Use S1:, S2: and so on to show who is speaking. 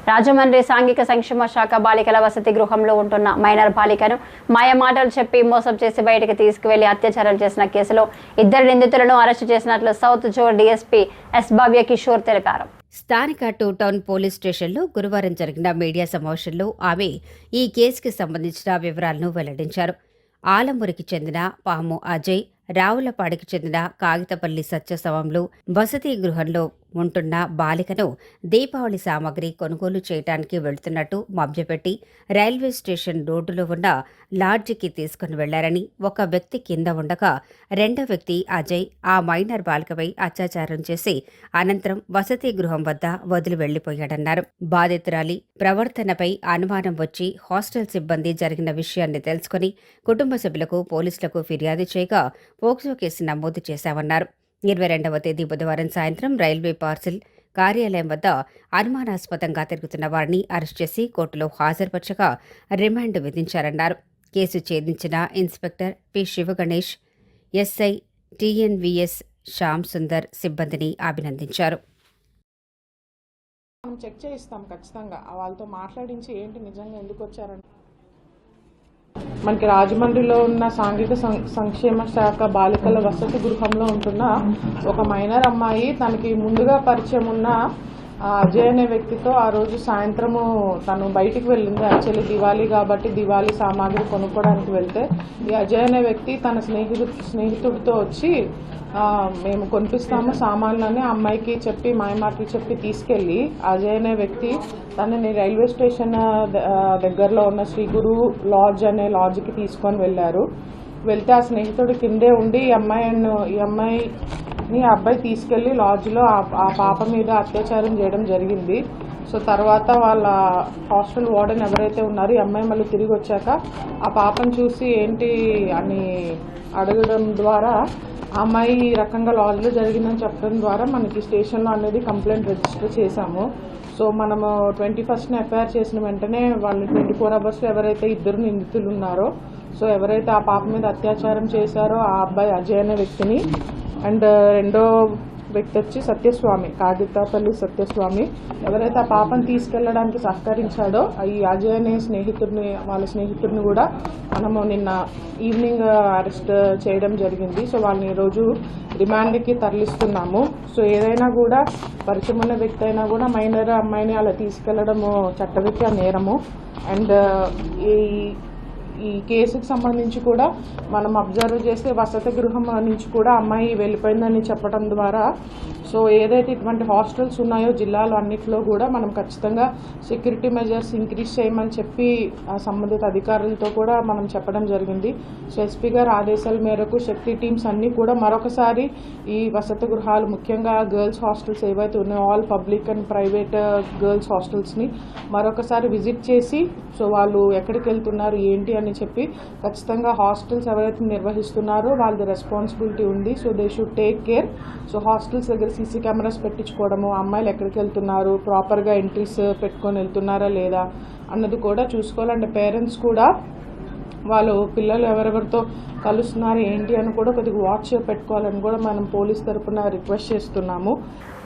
S1: రాజమండ్రి సాంఘిక సంక్షేమ శాఖ బాలికల వసతి గృహంలో ఉంటున్న మైనర్ బాలికను మాయమాటలు చెప్పి మోసం చేసి బయటకు తీసుకువెళ్లి అత్యాచారం చేసిన కేసులో 2 నిందితులను అరెస్టు చేసినట్లు సౌత్ జోన్ డీఎస్పీ ఎస్ భవ్య కిషోర్ తెలిపారు.
S2: స్థానిక 2 టౌన్ పోలీస్ స్టేషన్లో గురువారం జరిగిన మీడియా సమావేశంలో ఆమె ఈ కేసుకి సంబంధించిన వివరాలను వెల్లడించారు. ఆలమూరికి చెందిన పాము అజయ్, రావులపాడికి చెందిన కాగితపల్లి సత్యసవంలో వసతి గృహంలో ఉంటున్న బాలికను దీపావళి సామాగ్రి కొనుగోలు చేయడానికి వెళ్తున్నట్టు మభ్యపెట్టి రైల్వే స్టేషన్ రోడ్డులో ఉన్న లాడ్జికి తీసుకుని వెళ్లారని, ఒక వ్యక్తి కింద ఉండగా రెండో వ్యక్తి అజయ్ ఆ మైనర్ బాలికపై అత్యాచారం చేసి అనంతరం వసతి గృహం వద్ద వదిలి వెళ్లిపోయాడన్నారు. బాధితురాలి ప్రవర్తనపై అనుమానం వచ్చి హాస్టల్ సిబ్బంది జరిగిన విషయాన్ని తెలుసుకుని కుటుంబ సభ్యులకు, పోలీసులకు ఫిర్యాదు చేయగా పోక్సో కేసు నమోదు చేశామన్నారు. 22వ తేదీ బుధవారం సాయంత్రం రైల్వే పార్సిల్ కార్యాలయం వద్ద అనుమానాస్పదంగా తిరుగుతున్న వారిని అరెస్ట్ చేసి కోర్టులో హాజరుపరచగా రిమాండ్ విధించారన్నారు. కేసు ఛేదించిన inspector P Shivaganesh, SI TNVS Shyam Sundar సిబ్బందిని అభినందించారు.
S3: చెక్ చేయిస్తాం ఖచ్చితంగా, వాళ్ళతో మాట్లాడించి ఏంటి నిజంగా ఎందుకు వచ్చారని. మనకి రాజమండ్రిలో ఉన్న సాంఘిక సంక్షేమ శాఖ బాలికల వసతి గృహంలో ఉంటున్న ఒక మైనర్ అమ్మాయి తనకి ముందుగా పరిచయం ఉన్న అజయ్ అనే వ్యక్తితో ఆ రోజు సాయంత్రము తను బయటికి వెళ్ళింది. యాక్చువల్లీ దివాళీ కాబట్టి దివాళీ సామాగ్రి కొనుక్కోవడానికి వెళ్తే ఈ అజయ్ అనే వ్యక్తి తన స్నేహితుడితో వచ్చి మేము కొనిపిస్తాము సామాన్లని అమ్మాయికి చెప్పి మాయమాటలు చెప్పి తీసుకెళ్ళి అజయ్ అనే వ్యక్తి తనని రైల్వే స్టేషన్ దగ్గరలో ఉన్న శ్రీ గురు లాడ్జ్ అనే లాడ్జ్కి తీసుకొని వెళ్ళారు. వెళ్తే ఆ స్నేహితుడు కిందే ఉండి ఈ అమ్మాయిని ఆ అబ్బాయి తీసుకెళ్లి లాడ్జ్లో ఆ పాప మీద అత్యాచారం చేయడం జరిగింది. సో తర్వాత వాళ్ళ హాస్టల్ వార్డెన్ ఎవరైతే ఉన్నారో ఈ అమ్మాయి మళ్ళీ తిరిగి వచ్చాక ఆ పాపను చూసి ఏంటి అని అడగడం ద్వారా ఆ అమ్మాయి ఈ రకంగా లాడ్జ్లో జరిగిందని చెప్పడం ద్వారా మనకి స్టేషన్లో అనేది కంప్లైంట్ రిజిస్టర్ చేశాము. సో మనము 21st ఎఫ్ఐఆర్ చేసిన వెంటనే వాళ్ళు 24 hours ఎవరైతే 2 నిందితులు ఉన్నారో, సో ఎవరైతే ఆ పాప మీద అత్యాచారం చేశారో ఆ అబ్బాయి అజయ్ అనే వ్యక్తిని, అండ్ రెండో వ్యక్తి వచ్చి సత్యస్వామి, కాగితపల్లి సత్యస్వామి, ఎవరైతే ఆ పాపను తీసుకెళ్లడానికి సహకరించాడో ఈ అజయ్ అనే వాళ్ళ స్నేహితుడిని కూడా మనము నిన్న ఈవినింగ్ అరెస్ట్ చేయడం జరిగింది. సో వాళ్ళని ఈరోజు రిమాండ్కి తరలిస్తున్నాము. సో ఏదైనా కూడా పరిచయం ఉన్న వ్యక్తి అయినా కూడా మైనర్ అమ్మాయిని అలా తీసుకెళ్లడము చట్టరీత్యా నేరము. అండ్ ఈ కేసుకు సంబంధించి కూడా మనం అబ్జర్వ్ చేస్తే వసతి గృహం నుంచి కూడా అమ్మాయి వెళ్ళిపోయిందని చెప్పడం ద్వారా సో ఏదైతే ఇటువంటి హాస్టల్స్ ఉన్నాయో జిల్లాలో అన్నింటిలో కూడా మనం ఖచ్చితంగా సెక్యూరిటీ మెజర్స్ ఇంక్రీజ్ చేయమని చెప్పి సంబంధిత అధికారులతో కూడా మనం చెప్పడం జరిగింది. సో ఎస్పీ గారి ఆదేశాల మేరకు శక్తి టీమ్స్ అన్నీ కూడా మరొకసారి ఈ వసతి గృహాలు ముఖ్యంగా గర్ల్స్ హాస్టల్స్ ఏవైతే ఉన్నాయో all public and private girls హాస్టల్స్ని మరొకసారి విజిట్ చేసి సో వాళ్ళు ఎక్కడికి వెళ్తున్నారు ఏంటి అని చెప్పి ఖచ్చితంగా హాస్టల్స్ ఎవరైతే నిర్వహిస్తున్నారో వాళ్ళది రెస్పాన్సిబిలిటీ ఉంది. So they should take care. So hostels దగ్గర సీసీ కెమెరాస్ పెట్టించుకోవడము, అమ్మాయిలు ఎక్కడికి వెళ్తున్నారు, ప్రాపర్గా ఎంట్రీస్ పెట్టుకొని వెళ్తున్నారా లేదా అన్నది కూడా చూసుకోవాలంటే పేరెంట్స్ కూడా వాళ్ళు పిల్లలు ఎవరెవరితో కలుస్తున్నారు ఏంటి అని కూడా కొద్దిగా వాచ్ పెట్టుకోవాలని కూడా మనం పోలీస్ తరఫున రిక్వెస్ట్ చేస్తున్నాము.